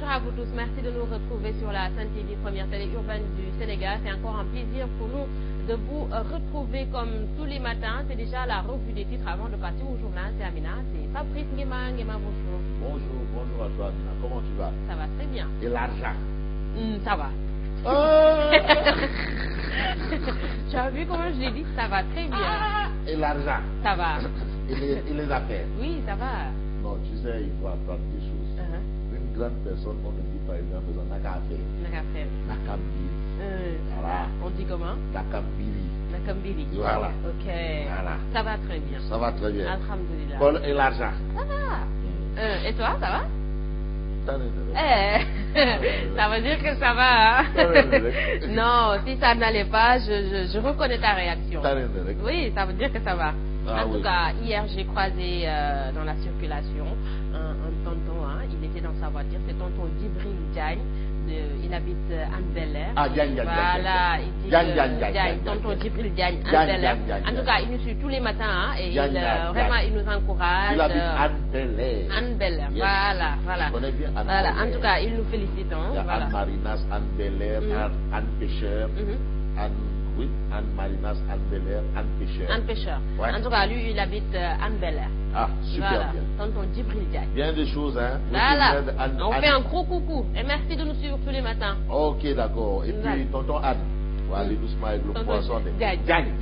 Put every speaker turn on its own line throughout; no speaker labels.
à vous tous. Merci de nous retrouver sur la Sen TV, première télé urbaine du Sénégal. C'est encore un plaisir pour nous de vous retrouver comme tous les matins. C'est déjà la revue des titres avant de passer au journal. C'est Amina, c'est Fabrice Nguema. Nguema, bonjour.
Bonjour à toi Amina. Comment tu vas?
Ça va très bien.
Et l'argent?
Ça va. Tu as vu comment je l'ai dit? Ça va très bien.
Et l'argent?
Ça va.
Et les affaires?
Oui, ça va.
Non, tu sais, il faut apprendre des choses. Une grande personne, on ne dit par exemple, n'a qu'à faire.
N'a qu'à faire.
N'a qu'à mbiri. Voilà.
On dit comment?
N'a qu'à mbiri.
N'a qu'à mbiri.
Voilà.
Ok.
Voilà.
Ça va très bien.
Ça va très bien.
Alhamdulillah.
Bon, et l'argent?
Ça va. Et toi, ça va?
Ça
ça veut dire que ça va. Hein? Non, si ça n'allait pas, je reconnais ta réaction. Oui, ça veut dire que ça va. En tout cas, hier, j'ai croisé dans la circulation un tonton, hein, il était dans sa voiture, c'est tonton Djibril Diagne, il habite Anne Bel-Air.
Ah, Diagne.
Voilà, il dit Diagne, tonton Djibril Diagne, Anne Bel-Air. En tout cas, il nous suit tous les matins, hein, et vraiment, il nous encourage.
Il habite Anne Bel-Air.
Anne Bel-Air, voilà.
Je connais bien Anne
Voilà,
Bel-Air.
en tout cas, il nous félicite. Hein,
il y a
voilà.
Anne Marinas, Anne Bel-Air, Anne Pêcheur, Anne Marinas, Anne Bel-Air, Anne Pêcheur.
Anne Pêcheur.
Ouais.
En tout cas, lui, il habite Anne Bel-Air.
Ah, super
voilà.
bien.
Tonton Djibril Diagne.
Bien des choses, hein.
Voilà. On fait un gros coucou. Et merci de nous suivre tous les matins.
Ok, d'accord. Et puis, tonton Anne. On va aller doucement avec le poisson.
Diagne.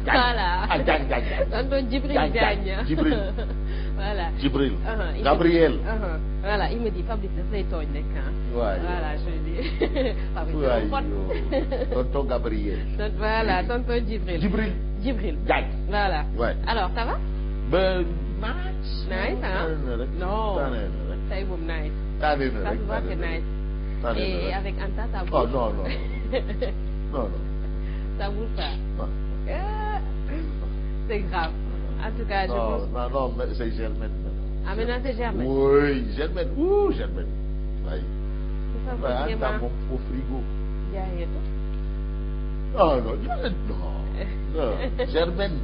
Voilà.
Ah, Diagne.
Tonton Djibril Diagne.
Djibril.
Voilà.
Djibril. Gabriel.
Voilà, il me dit, Fabrice, c'est toi, hein. Voilà, je lui dis. Fabrice,
tonton Gabriel.
Voilà, tonton Djibril. Djibril.
Diagne.
Voilà.
Ouais.
Alors, ça va?
Ben, nice.
Nice, hein? Non. C'est bon, nice. Ça se voit que nice. Et avec Anta, ça bouge.
Oh, non. Non.
Ça bouge pas. C'est grave. En tout cas, je pense...
Non, mais c'est Germaine.
Ah, maintenant c'est Germaine.
Oui, Germaine. Germaine. Oui.
C'est ça, vous
Anta, mon faux frigo. Non. Germaine.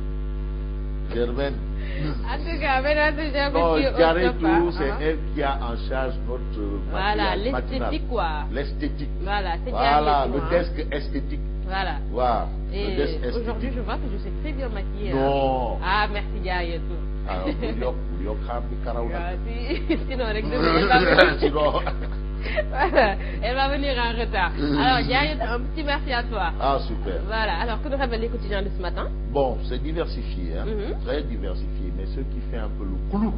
En tout cas, maintenant c'est Germaine.
Non, Jaretou, c'est elle qui a en charge notre.
Voilà, l'esthétique, quoi.
L'esthétique.
Voilà, c'est
Voilà, le desk esthétique.
Voilà.
Wow.
Et aujourd'hui, je vois que je suis très bien maquillée.
Non.
Ah, merci, Jaretou.
Alors,
sinon, voilà, elle va venir en retard. Alors, Jaretou, un petit merci à toi.
Ah, super.
Voilà, alors que nous révèle les quotidiens de ce matin?
Bon, c'est diversifié, hein? Très diversifié, mais ce qui fait un peu le clou,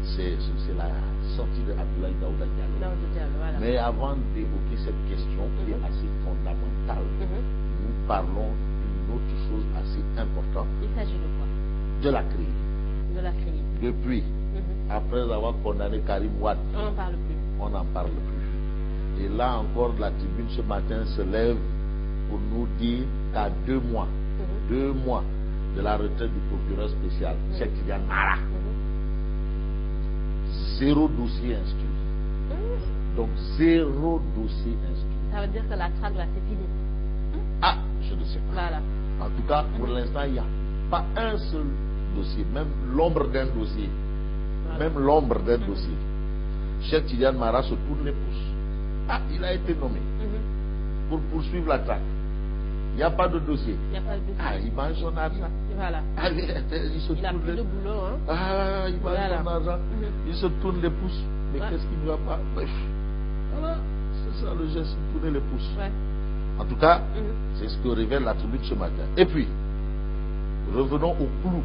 c'est la sortie de Abdoulaye Daouda Diallo.
Voilà.
Mais avant d'évoquer cette question qui est assez fondamentale, nous parlons d'une autre chose assez importante.
Il s'agit de quoi?
De la crise. Depuis, après avoir condamné Karim Wade, on n'en parle plus. Et là encore, la tribune ce matin se lève pour nous dire qu'à 2 mois, 2 mois de la retraite du procureur spécial, Cheikh Tidiane Mara, 0 dossier instruit. Donc 0 dossier instruit.
Ça veut dire que la traque là, c'est fini.
Ah, je ne sais pas.
Voilà.
En tout cas, pour l'instant, il n'y a pas un seul dossier, même l'ombre d'un dossier. Voilà. Même l'ombre d'un dossier. Cheikh Tidiane Mara se tourne les pouces. Ah, il a été nommé pour poursuivre la traque. Il n'y a pas de dossier. Ah, il mange son argent.
Voilà.
Ah, il
a plus de boulot. Hein?
Ah, il mange son argent. Il se tourne les pouces. Mais qu'est-ce qui ne va pas? Voilà, c'est ça le geste, tourner les pouces.
Ouais.
En tout cas, c'est ce que révèle la tribune ce matin. Et puis, revenons au clou.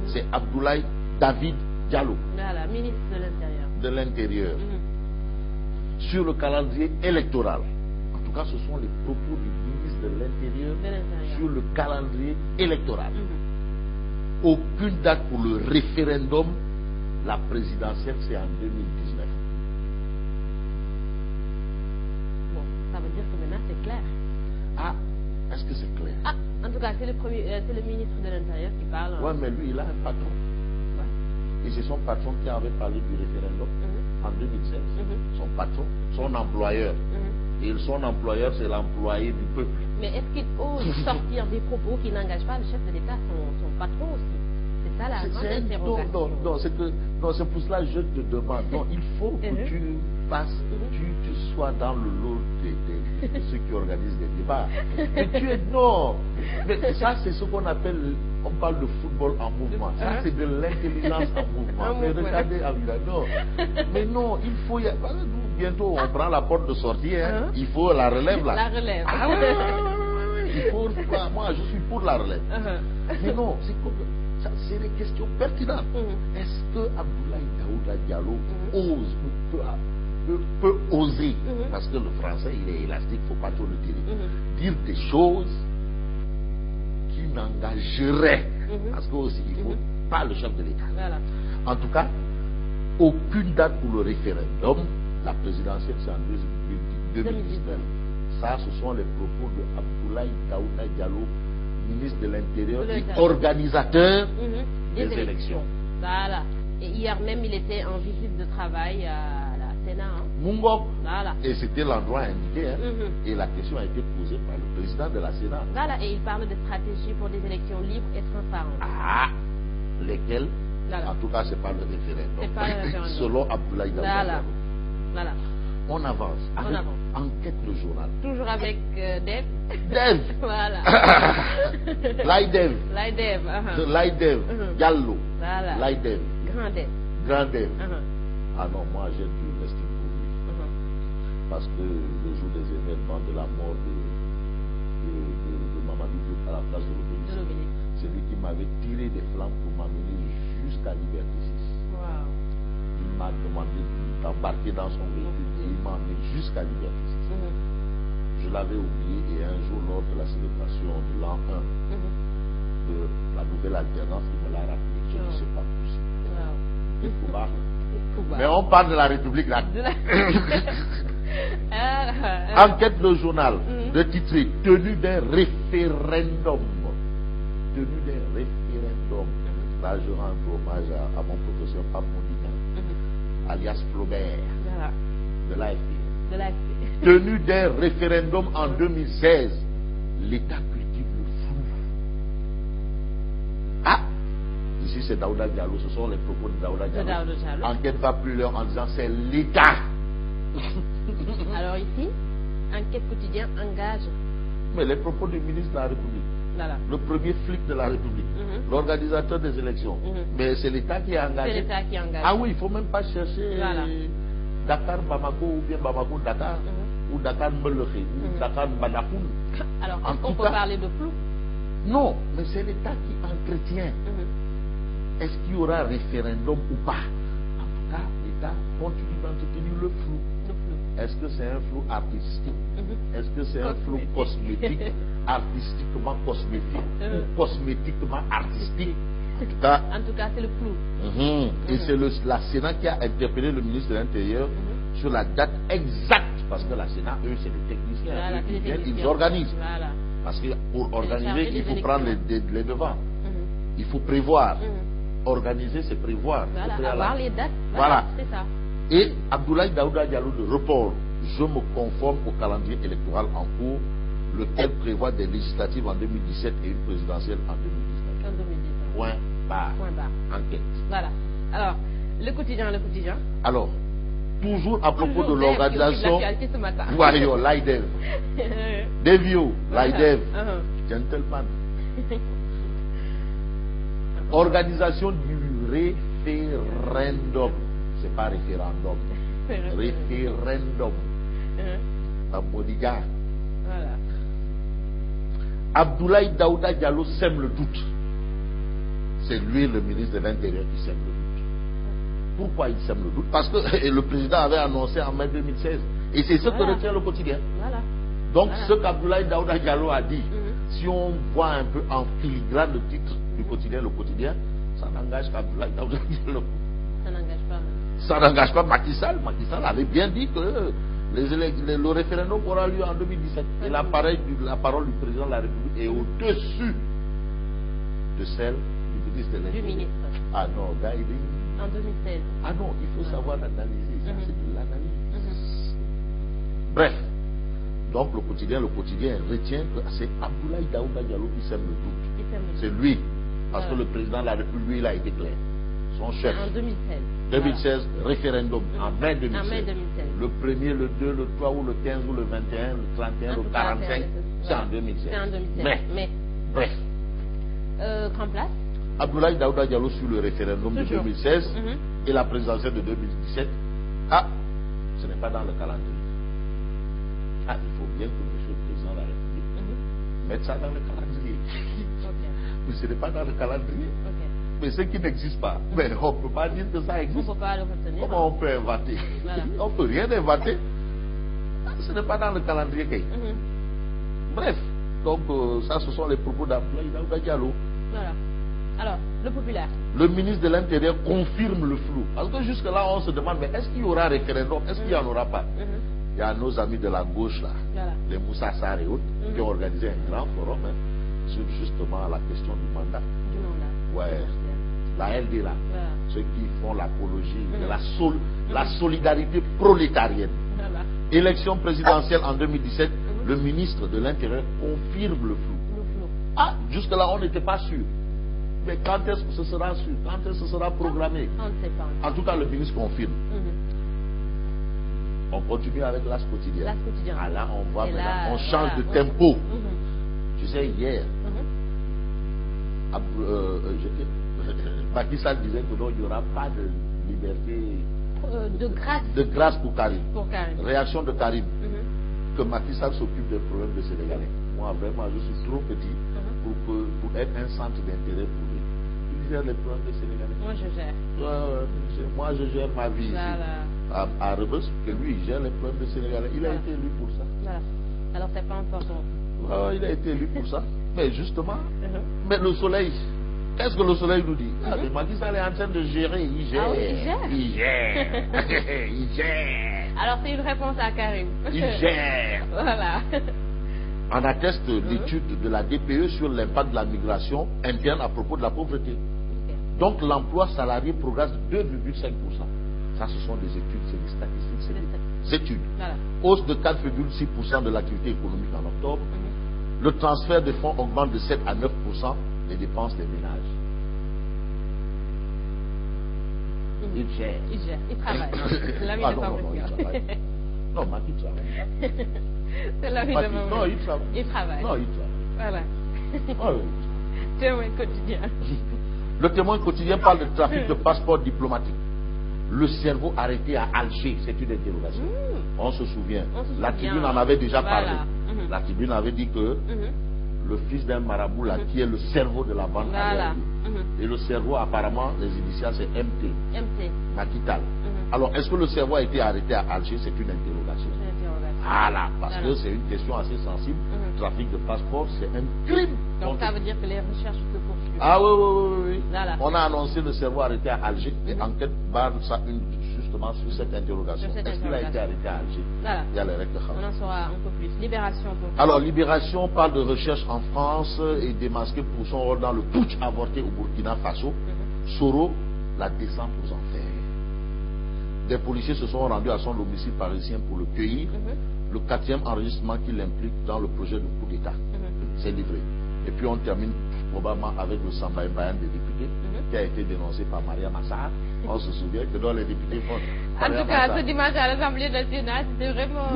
C'est Abdoulaye David Diallo.
Voilà, ministre
de l'Intérieur. Sur le calendrier électoral. En tout cas, ce sont les propos du ministre de l'Intérieur sur le calendrier électoral. Aucune date pour le référendum. La présidentielle, c'est en 2019.
Bon, ça veut dire que maintenant c'est clair.
Ah, est-ce que c'est clair?
Ah, en tout cas, c'est le ministre de l'Intérieur qui parle.
Oui, mais lui, il a un patron. Et c'est son patron qui avait parlé du référendum en 2016. Son patron, son employeur. Et son employeur, c'est l'employé du peuple.
Mais est-ce qu'il ose sortir des propos qui n'engagent pas le chef de l'État, son patron aussi? C'est
c'est pour cela que je te demande. Non, il faut que tu passes, tu sois dans le lot de ceux qui organisent des débats. Mais tu es non. Mais ça, c'est ce qu'on appelle, on parle de football en mouvement. Ça, c'est de l'intelligence en mouvement. Mais regardez, non. Mais non, il faut. Bientôt, on prend la porte de sortie. Hein. Il faut la relève là.
La relève.
Ah, ouais. Il faut, moi, je suis pour la relève. Mais non, c'est des questions pertinentes. Est-ce que Abdoulaye Daouda Diallo ose ou peut oser, parce que le français il est élastique, il ne faut pas trop le dire, dire des choses qui n'engageraient, parce que aussi il ne faut pas le chef de l'État. Voilà. En tout cas, aucune date pour le référendum. La présidentielle, c'est en 2019. Ça, ce sont les propos de Abdoulaye Daouda Diallo, ministre de l'Intérieur et organisateur des élections.
Voilà. Et hier même, il était en visite de travail à la Sénat.
Mungo. Voilà. Et c'était l'endroit indiqué. Et la question a été posée par le président de la Sénat.
Voilà. Et il parle de stratégie pour des élections libres et transparentes.
Ah, lesquelles? Voilà. En tout cas, c'est pas le référendum.
C'est pas le référendum.
Selon Abdoulaye Daouda Diallo.
Voilà.
On avance. Enquête le journal.
Toujours avec Dev.
Dev.
Voilà.
L'Aïdev.
L'Aïdev.
Diallo.
Voilà.
L'Aïdev. Grand Dev. Ah non, moi j'ai dû rester pour lui. Parce que le jour des événements de la mort de Mamadou Diop à la place de l'Obélisque, c'est lui qui m'avait tiré des flammes pour m'amener jusqu'à Liberté 6.
Wow.
Il m'a demandé d'embarquer dans son véhicule et il m'a amené jusqu'à Liberté 6. Je l'avais oublié et un jour lors de la célébration de l'an 1 de la nouvelle alternance, il me l'a rappelé. Je ne sais pas possible. Mais on parle de la République là. Enquête le journal, le titre tenue d'un référendum. Tenue d'un référendum. Là je rends hommage à mon professeur Pape Mondina, alias Flaubert, de l'AFP. Tenue d'un référendum en 2016, l'État cultive le flou. Ah, ici c'est Daouda Diallo, ce sont les propos de Daouda Diallo. Enquête va plus loin en disant c'est l'État.
Alors ici, Enquête quotidien engage.
Mais les propos du ministre de la République, le premier flic de la République, l'organisateur des élections, mais c'est l'État qui est engagé.
C'est l'État qui est engagé.
Ah oui, il ne faut même pas chercher Dakar Bamako ou bien Bamako Dakar ou Dakar Mbeleké ou Dakar Mbadakoun.
Alors, est-ce qu'on peut parler de flou?
Non, mais c'est l'État qui entretient. Est-ce qu'il y aura référendum ou pas? En tout cas, l'État continue d'entretenir le flou. Est-ce que c'est un flou artistique? Est-ce que c'est un flou cosmétique, artistiquement cosmétique ou cosmétiquement artistique? En
tout cas, c'est le flou.
Et c'est la Sénat qui a interpellé le ministre de l'Intérieur sur la date exacte, parce que la Sénat, eux, c'est les techniciens. Ils organisent. Parce que pour organiser, il faut prendre les devants. Il faut prévoir. Organiser, c'est prévoir.
Avoir les dates.
Voilà.
C'est ça.
Et Abdoulaye Daouda Diallo de report. Je me conforme au calendrier électoral en cours, lequel prévoit des législatives en 2017 et une présidentielle en 2019. Point barre. Enquête.
Voilà. Alors, le quotidien.
Alors, toujours à propos de l'organisation. Voyons, l'AIDEV. Devio, l'AIDEV. Gentleman. Organisation du référendum. C'est pas référendum. Référendum. Un bodyguard.
Voilà.
Abdoulaye Daouda Diallo sème le doute. C'est lui le ministre de l'Intérieur qui sème le doute. Pourquoi il sème le doute? Parce que le président avait annoncé en mai 2016. Et c'est ce que retient le quotidien.
Voilà.
Donc ce qu'Abdoulaye Daouda Diallo a dit, si on voit un peu en filigrane le titre du quotidien, le quotidien, ça n'engage qu'Abdoulaye Daouda Diallo.
Ça n'engage pas.
Ça n'engage pas Macky Sall. Macky Sall avait bien dit que le référendum aura lieu en 2017. Et la parole du président de la République est au-dessus de celle du ministre de l'Intérieur. Ah non, guiding.
En 2016.
Ah non, il faut savoir analyser. Ça, c'est de l'analyse. Bref. Donc le quotidien retient que c'est Abdoulaye Daouda Diallo qui sème le doute. C'est lui. Parce que le président de la République, lui, il a été clair. Son chef.
En 2016.
2016, référendum, en mai 2016.
En mai 2016.
Le 1er, le 2, le 3 ou le 15 ou le 21, le 31, le 45, c'est en 2016.
C'est en 2016.
Mais, bref.
Qu'en place
Abdoulaye Daouda Diallo sur le référendum de 2016 et la présidentielle de 2017. Ah, ce n'est pas dans le calendrier. Ah, il faut bien que M. le Président de la République mette ça dans le calendrier. Mais ce n'est pas dans le calendrier. Mais ce qui n'existe pas, mais on ne peut pas dire que ça existe.
On peut pas le retenir.
Comment on peut inventer? Voilà. On ne peut rien inventer. Ce n'est pas dans le calendrier. Bref, donc ça, ce sont les propos d'Abdoulaye Daouda Diallo.
Voilà. Alors, le populaire.
Le ministre de l'Intérieur confirme le flou. Parce que jusque-là, on se demande, mais est-ce qu'il y aura référendum? Est-ce qu'il n'y en aura pas? Il y a nos amis de la gauche, là, les Moussa Sarr et autres, qui ont organisé un grand forum sur justement la question du mandat. Ouais. La LD, là, ceux qui font l'apologie de la solidarité prolétarienne. Élection présidentielle en 2017, le ministre de l'Intérieur confirme le flou. Ah, jusque-là, on n'était pas sûr. Mais quand est-ce que ce sera sûr? Quand est-ce que ce sera programmé?
On ne sait pas.
En tout cas, le ministre confirme. On continue avec l'As quotidien.
L'As quotidien.
Ah là, on voit maintenant, on change de tempo. Tu sais, hier, Macky Sall disait que non, il n'y aura pas de liberté
de grâce
pour Karim. Réaction de Karim. Que Macky Sall s'occupe des problèmes des Sénégalais. Moi, vraiment, je suis trop petit pour être un centre d'intérêt pour lui. Il gère les problèmes des Sénégalais.
Moi, je gère.
Moi, je gère ma vie ici, à Rebus, que lui, il gère les problèmes des Sénégalais. Il a été élu pour ça.
Voilà. Alors, c'est pas important.
Il a été élu pour ça. Mais justement, mais le soleil, qu'est-ce que le soleil nous dit? Mais Macky Sall est en train de gérer. Il gère.
Ah oui, il gère.
Il gère. Il gère.
Alors, c'est une réponse à Karim.
Il gère.
Voilà.
On atteste l'étude de la DPE sur l'impact de la migration interne à propos de la pauvreté. Donc, l'emploi salarié progresse de 2,5%. Ça, ce sont des études, c'est des statistiques, c'est des études. Voilà. Hausse de 4,6% de l'activité économique en octobre. Le transfert de fonds augmente de 7 à 9% les dépenses des ménages. Il gère.
Il gère. Il travaille. L'ami de fabrication.
Non, Macky travaille.
C'est l'ami de fabrication.
Non, il travaille.
Il travaille.
Non, il travaille.
Voilà. Témoin quotidien.
Le témoin quotidien parle de trafic de passeports diplomatiques. Le cerveau arrêté à Alger, c'est une interrogation. On se souvient. La tribune en avait déjà parlé. La tribune avait dit que le fils d'un marabout là, qui est le cerveau de la bande et le cerveau, apparemment, les initiales, c'est MT. Makital. Alors, est-ce que le cerveau a été arrêté à Alger? C'est une interrogation. Voilà, parce que c'est une question assez sensible. Trafic de passeport, c'est un crime.
Donc, ça veut dire que les recherches se poursuivent.
Ah oui. On a annoncé le cerveau arrêté à Alger et enquête barre ça justement sur cette interrogation. Est-ce qu'il a été arrêté à Alger? Il y a les règles de
On en saura un peu plus. Libération.
Alors, Libération parle de recherche en France et démasqué pour son rôle dans le putsch avorté au Burkina Faso. Soro, la descente aux enfers. Des policiers se sont rendus à son domicile parisien pour le cueillir. Le 4e enregistrement qui l'implique dans le projet de coup d'État. C'est livré. Et puis on termine probablement avec le Samba-Mbayan des députés qui a été dénoncé par Maria Massar. On se souvient que dans les députés font...
En tout cas, ce dimanche à l'Assemblée nationale, c'était vraiment...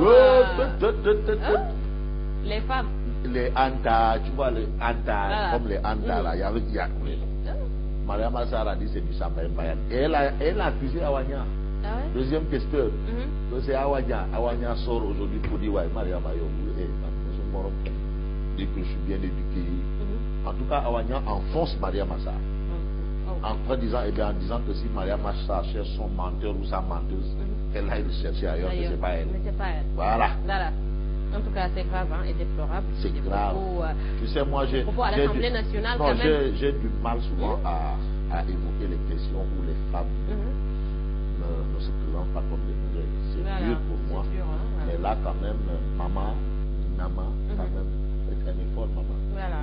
Les femmes.
Les Anta, tu vois, les Anta, comme les Anta, là, il y avait Diakoulé. Maria Massar a dit c'est du Samba-Mbayan. Et elle a accusé Awanya. Deuxième question, c'est Awanya. Awanya sort aujourd'hui pour dire, ouais, Maria Mayo, dit que je suis bien éduqué. En tout cas, Awanya enfonce Maria Massar. En disant que si Maria Massar cherche son menteur ou sa menteuse, qu'elle aille le chercher ailleurs, que ce n'est pas elle. Voilà.
En tout cas, c'est grave et déplorable.
C'est grave. Tu sais, moi, j'ai du mal souvent à évoquer les questions où les femmes ne se présentent pas comme des modèles. C'est dur pour moi. Mais là, quand même, maman, quand même, c'est un effort, maman.
Voilà.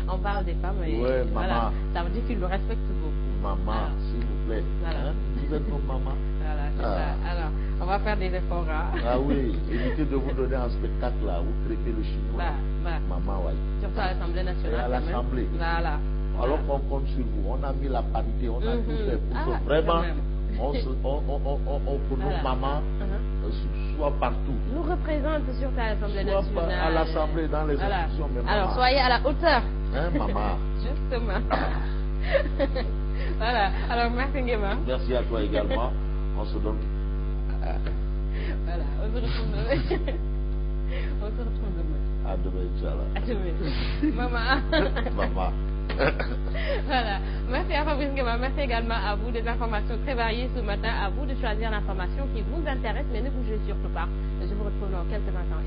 On parle des femmes et
maman.
Ça veut dire qu'ils le respectent beaucoup.
Maman, s'il vous plaît. Vous êtes nos mamans.
Voilà, c'est ça. Alors, on va faire des efforts.
Ah oui, évitez de vous donner un spectacle là, vous traitez le chinois. Maman, ouais.
Surtout à l'Assemblée nationale.
Et à l'Assemblée.
Voilà.
Alors qu'on compte sur vous. On a mis la parité, on a tout fait pour que vraiment, pour nos mamans, soit partout.
Nous représente sur l'Assemblée nationale.
Soit à l'Assemblée, dans les institutions. Même
alors, soyez à la hauteur.
Hein, maman?
Justement. Voilà. Alors, merci Nguema.
Merci à toi également. On se donne.
Voilà. On se retrouve demain.
À demain, Inch'Allah.
À demain. Maman.
Maman.
Voilà. Merci à Fabrice Nguema. Merci également à vous. Des informations très variées ce matin. À vous de choisir l'information qui vous intéresse, mais ne bougez surtout pas. Je vous retrouve dans quelques instants.